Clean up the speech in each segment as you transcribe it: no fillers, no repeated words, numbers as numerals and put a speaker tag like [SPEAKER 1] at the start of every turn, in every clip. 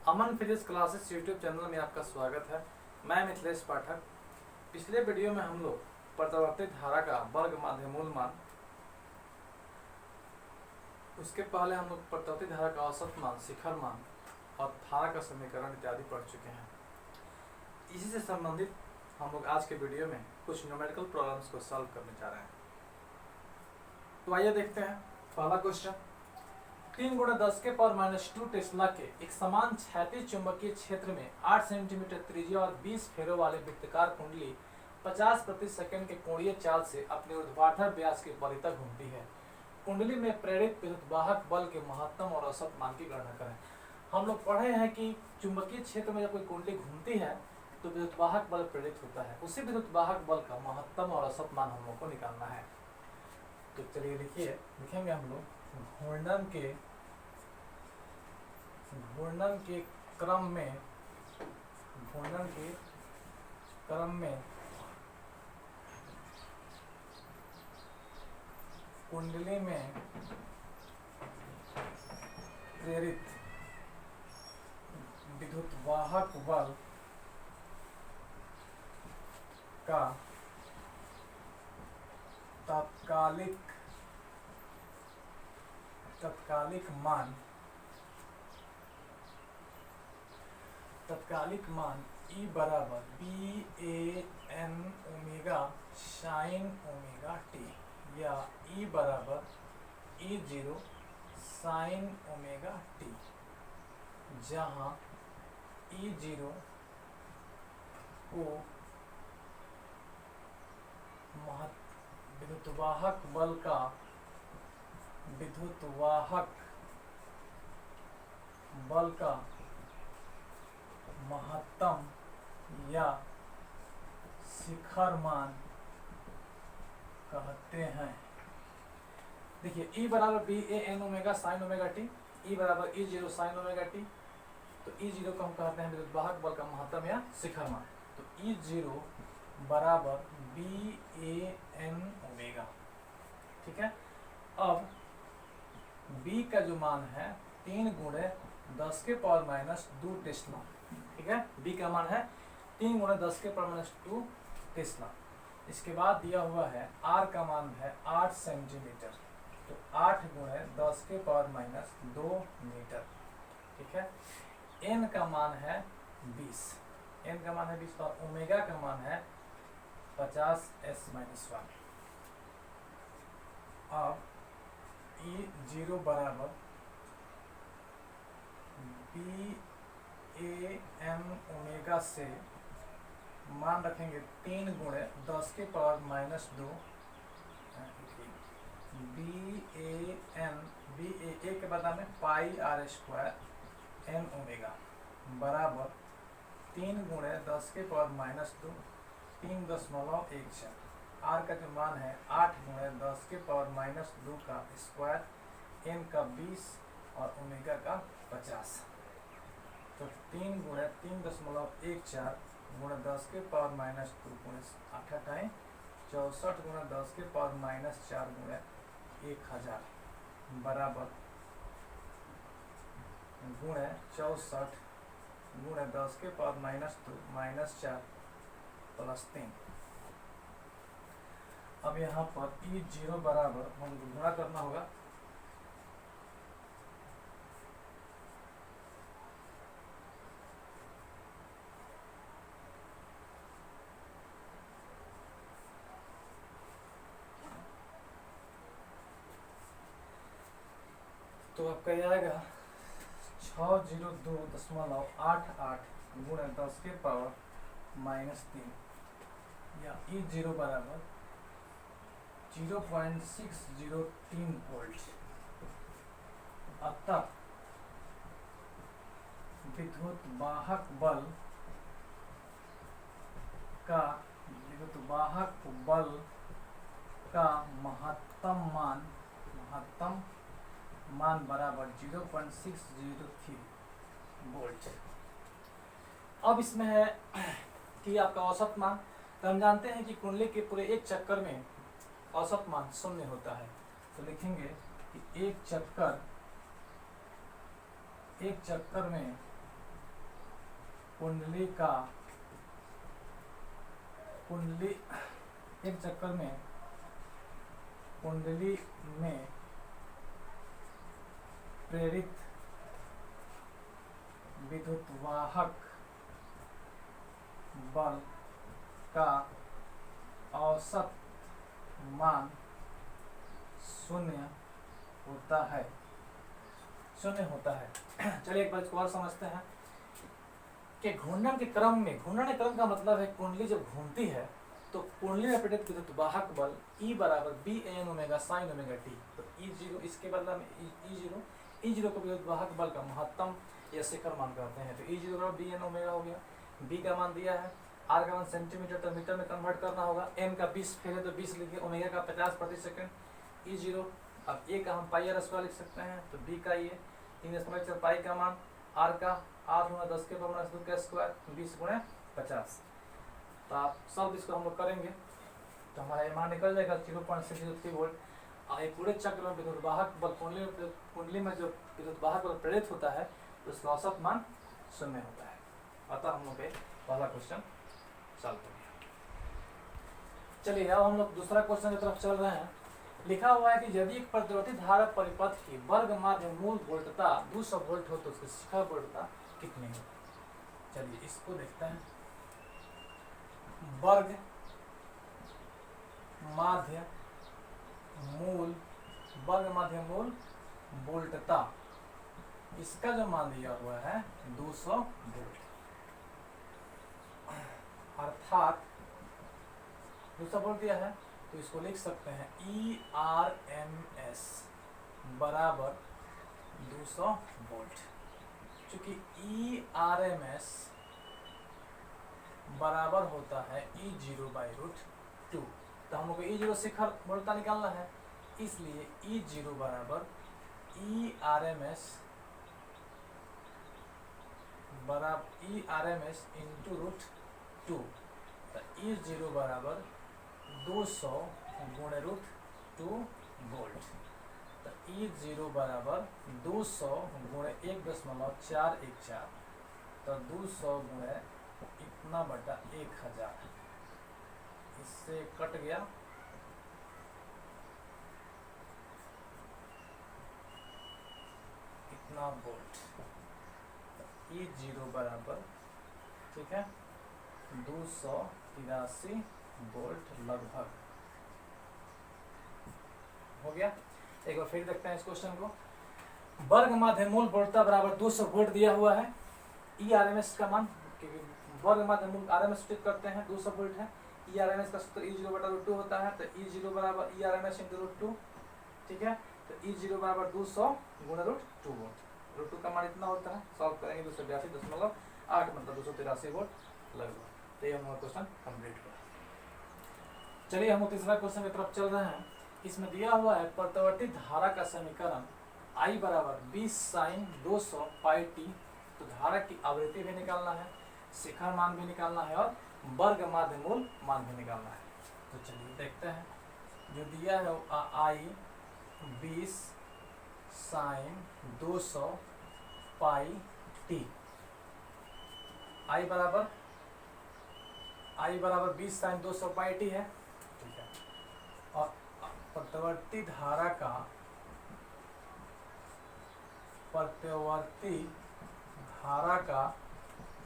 [SPEAKER 1] अमन physics classes YouTube channel में आपका स्वागत है। मैं मिथिलेश पाठक। पिछले वीडियो में हम लोग प्रत्यावर्ती धारा का वर्ग माध्य मूल मान, उसके पहले हम लोग प्रत्यावर्ती धारा का औसत मान, शिखर मान और धारा का समीकरण इत्यादि पढ़ चुके हैं। इसी से संबंधित हम लोग आज के वीडियो में कुछ न्यूमेरिकल प्रॉब्लम्स को सॉल्व करने जा रहे हैं। तो आइए देखते हैं पहला क्वेश्चन। 3 × 10⁻² टेस्ला के एक समान क्षैतिज चुंबकीय क्षेत्र में 8 सेंटीमीटर त्रिज्या और 20 फेरों वाले वृत्ताकार कुंडली 50 प्रति सेकंड के कोणीय चाल से अपने ऊर्ध्वाधर व्यास के परितः घूमती है। कुंडली में प्रेरित विद्युतवाहक बल के महत्तम और औसत मान की गणना करें। हम लोग पढ़े हैं कि चुंबकीय क्षेत्र में जब कोई कुंडली घूमती है तो विद्युतवाहक बल प्रेरित होता है। उसी विद्युतवाहक बल का महत्तम और औसत मान हम लोग को निकालना है। तो चलिए लिखेंगे हम लोग घूर्णन के क्रम में कुंडली में प्रेरित विद्युतवाहक बल का तत्कालिक मान E बराबर BAN omega sine omega t या E बराबर E0 साइन ओमेगा t, जहाँ E0 को विद्युतवाहक बल का महत्तम या शिखर मान कहते हैं। देखिए E बराबर BAN omega sine omega T, E बराबर E0 साइन ओमेगा टी। तो E0 को हम कहते हैं विद्युतवाहक बल का महत्तम या शिखर मान। तो E0 बराबर BAN ओमेगा। ठीक है। अब B का जो मान है 3 × 10⁻² टेस्ला। ठीक है, B का मान है 3 × 10⁻² टेस्ला। इसके बाद दिया हुआ है R का मान है 8 सेंटीमीटर, तो 8 × 10⁻² मीटर। ठीक है। N का मान है 20, और ओमेगा का मान है 50s-1। अब E0 बराबर BAN ओमेगा से मान रखेंगे 3 × 10⁻²। BA के बदला में πr² n ओमेगा बराबर 3 × 10⁻², 3.14। R का जो मान है 8 × 10⁻² का स्क्वायर, n का 20 और ओमेगा का 50। तो 3 × 3.14 × 10⁻², 8 टाइम 64 × 10⁻⁴ 1000 बराबर × 64 × 10⁻² -4 + 3। अब यहाँ पर E0 बराबर हमको गुणा करना होगा। तो आपका यह आएगा 602.88 × 10⁻³ या E0 बराबर 0.603 वोल्ट। अतः विद्युतवाहक बल का महत्तम मान बराबर 0.603 वोल्ट। अब इसमें है कि आपका औसत मान। तो हम जानते हैं कि कुंडली के पूरे एक चक्कर में औसत मान 0 होता है। तो लिखेंगे कि एक चक्कर में कुंडली एक चक्कर में कुंडली में प्रेरित विद्युतवाहक बल का औसत मान शून्य होता है। चलिए एक बार इसको और समझते हैं कि घूर्णन के क्रम का मतलब है कुंडली जब घूमती है तो कुंडली में प्रेरित विद्युतवाहक बल E बराबर BAN omega sine omega T. तो E0 इसके बदला में E0 को विद्युतवाहक बल का महत्तम या शिखर मान कहते हैं। तो E0 बराबर BN ओमेगा हो गया। B का मान दिया है, R का मान सेंटीमीटर तो मीटर में कन्वर्ट करना होगा, N का 20 फेर है तो 20 लिखिए, ओमेगा का 50 प्रति सेकंड। E0 अब A का हम पाई R स्क्वायर लिख सकते हैं, तो B का ये 3 पाई का मान, R का 8 गुणा 10 के पावर 2 का स्क्वायर 20 गुणा 50। तो आप सब इसको हम लोग करेंगे तो हमारा ये मान निकल जाएगा 0.603 वोल्ट। और एक पूरे चक्र में विद्युतवाहक बल कुंडली में जो विद्युतवाहक बल प्रेरित होता है तो उसका औसत मान 0 होता है। अतः हम लोग पहला क्वेश्चन सॉल्व हो गया। चलिए अब हम लोग दूसरा क्वेश्चन की तरफ चल रहे हैं। लिखा हुआ है कि यदि एक प्रतिवर्ती धारा परिपथ की वर्ग माध्य मूल वोल्टता 200 वोल्ट हो तो उसकी शिखर वोल्टता कितनी हो। चलिए इसको देखते हैं। वर्ग माध्य मूल वोल्टता, इसका जो मान दिया हुआ है 200 वोल्ट, अर्थात 200 वोल्ट दिया है तो इसको लिख सकते हैं ERMS बराबर 200 वोल्ट। चूंकि ERMS बराबर होता है E0/√2, तो हम लोग को E0 शिखर वोल्टता निकालना है, इसलिए E0 बराबर ERMS इंटू √2, तो E0 बराबर 200 गुणे √2 वोल्ट। तो E0 बराबर 200 गुणे 1.414, तो 200 गुणे इतना बटा 1000, इससे कट गया, इतना वोल्ट। E0 बराबर, ठीक है, 283 वोल्ट लगभग हो गया। एक बार फिर देखते हैं इस क्वेश्चन को। वर्ग माध्य मूल वोल्टता बराबर 200 वोल्ट दिया हुआ है। ERMS का मान, वर्ग माध्य मूल RMS करते हैं, 200 वोल्ट है। ERMS का सूत्र E0/√2 होता है, तो E0 बराबर ERMS इंटू √2, ठीक है। तो E0 बराबर 200 गुणा √2 वोल्ट। √2 का मान इतना होता है, सॉल्व करेंगे 282.8 मतलब 283 वोल्ट लगभग। तो ये हमारा क्वेश्चन कंप्लीट हुआ। चलिए हम तीसरा क्वेश्चन की तरफ चल रहे हैं। इसमें दिया हुआ है प्रतिवर्ती धारा का समीकरण I बराबर 20 साइन 200 पाई टी। तो धारा की आवृत्ति भी निकालना है, शिखर मान भी निकालना है और वर्ग माध्य मूल मान भी निकालना है। तो चलिए देखते हैं। जो दिया है I 20 sine 200 pi T. I बराबर 20 साइन 200 पाई टी है, ठीक है। और प्रतिवर्ती धारा का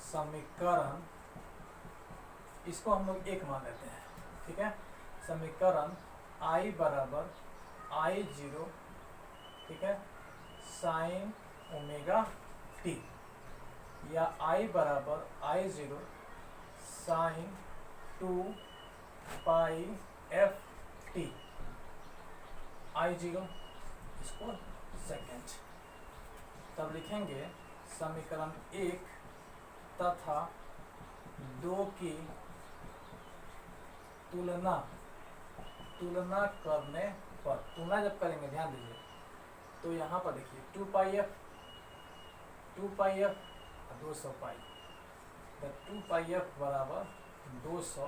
[SPEAKER 1] समीकरण, इसको हम लोग एक मान लेते हैं, ठीक है। समीकरण I बराबर I0, ठीक है, साइन ओमेगा टी, या I बराबर I0 साइन 2 पाई एफ टी। I0 इसको सेकेंड, तब लिखेंगे समीकरण 1 तथा 2 की तुलना करने पर, तुलना जब करेंगे ध्यान दीजिए, तो यहाँ पर देखिए 2 पाई एफ 200 पाई, तो 2 पाई एफ बराबर 200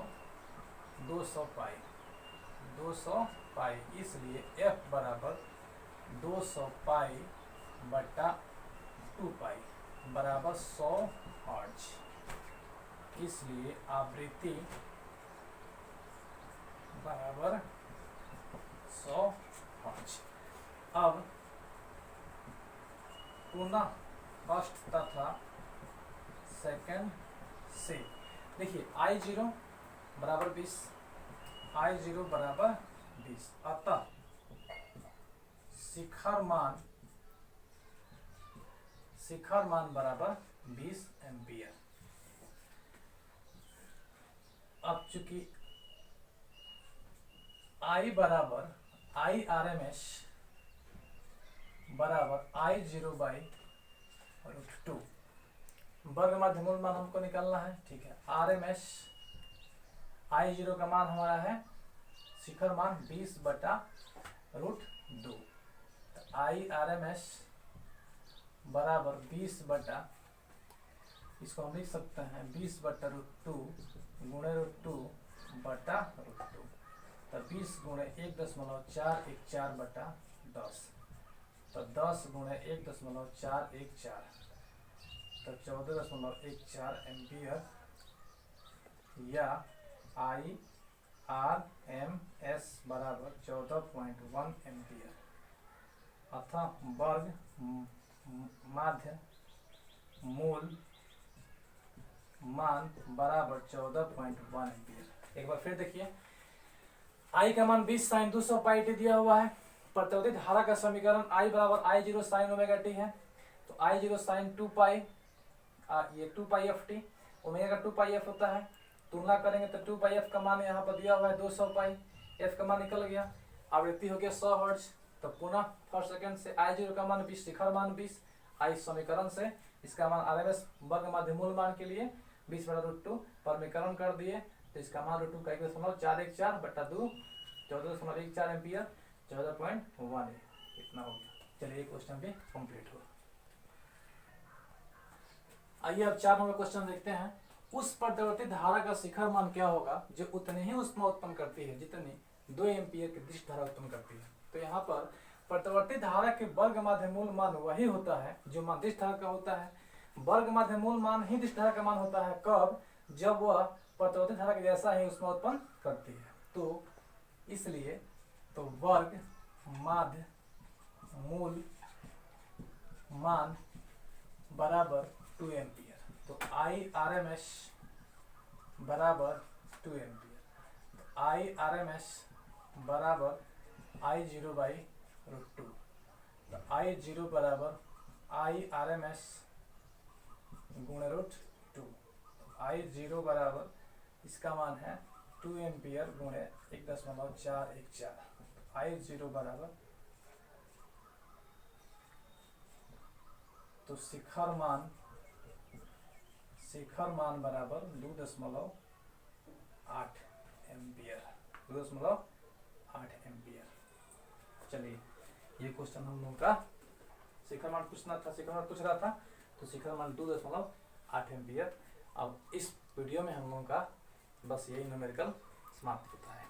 [SPEAKER 1] पाई, इसलिए एफ बराबर 200 पाई बटा 2 पाई बराबर 100 हर्ट्ज। इसलिए आवृत्ति बराबर 100 हर्ट्ज। अब पुनः फर्स्ट तथा सेकंड से देखिए I0 बराबर 20, I0 बराबर 20, अतः शिखर मान बराबर 20 एम्पियर। अब चूंकि I बराबर IRMS बराबर I0 बाई √2, वर्ग माध्यमूल मान हमको निकालना है, ठीक है। RMS I0 का मान हमारा है शिखर मान 20 बटा √2, IRMS बराबर 20 बटा, इसको हम लिख सकते हैं 20 बटा √2 गुणे √2 बटा √2, तो 20 गुणे 1.414 बटा 10, तो 10 गुणे 1.414, तो 14.14 एम्पियर, या IRMS बराबर 14.1 एम्पियर, अतः वर्ग माध्य मूल मान बराबर 14.1 एम्पियर। एक बार फिर देखिए, I का मान 20 sin 200 पाई टी दिया हुआ है। प्रतिरोधी धारा का समीकरण I बराबर I0 sin ओमेगा टी है, तो I0 sin 2 पाई, ये 2 पाई एफ टी, ओमेगा का 2 पाई एफ होता है, तुलना करेंगे तो 2 पाई एफ का मान यहाँ पर दिया हुआ है 200 पाई, एफ का मान निकल गया, आवृत्ति हो गया 100 हर्ट्ज। तो पुनः फर्स्ट सेकंड से I0 का मान 20, शिखर मान 20, I समीकरण से इसका मान RMS वर्ग माध्यमूल मान के लिए 20 बटा √2 परमीकरण कर दिए, तो इसका मान √2 का 1.414 बटा 2 14.14 एम्पियर, 14.1 इतना हो गया। चलिए क्वेश्चन भी कंप्लीट हुआ। आइए अब 4 नंबर क्वेश्चन देखते हैं। उस प्रतिवर्ती धारा का शिखर मान क्या होगा जो उतने ही ऊष्मा उत्पन्न करती है जितनी 2 एम्पियर की दिश धारा उत्पन्न करती है। तो यहाँ पर प्रतिवर्ती धारा के वर्ग माध्यमूल मान वही होता है जो मान दिश धारा का होता है। वर्ग माध्यमूल मान ही दिश धारा का मान होता है कब, जब वह प्रतिवर्ती धारा के जैसा ही ऊष्मा उत्पन्न करती है। तो इसलिए तो वर्ग माध्य मूल मान बराबर 2 एम्पियर, तो IRMS बराबर 2 एम्पियर, तो IRMS बराबर I0 बाई √2, तो I0 बराबर IRMS गुणे √2, I0 बराबर इसका मान है 2 एम्पियर गुणे 1.414, I0 बराबर, तो शिखर मान बराबर 2.8 एम्पियर, 2.8 एम्पियर। चलिए ये क्वेश्चन हम लोगों का शिखर मान पूछ रहा था, तो शिखर मान 2.8 एम्पियर। अब इस वीडियो में हम लोगों का बस यही न्यूमेरिकल समाप्त होता है।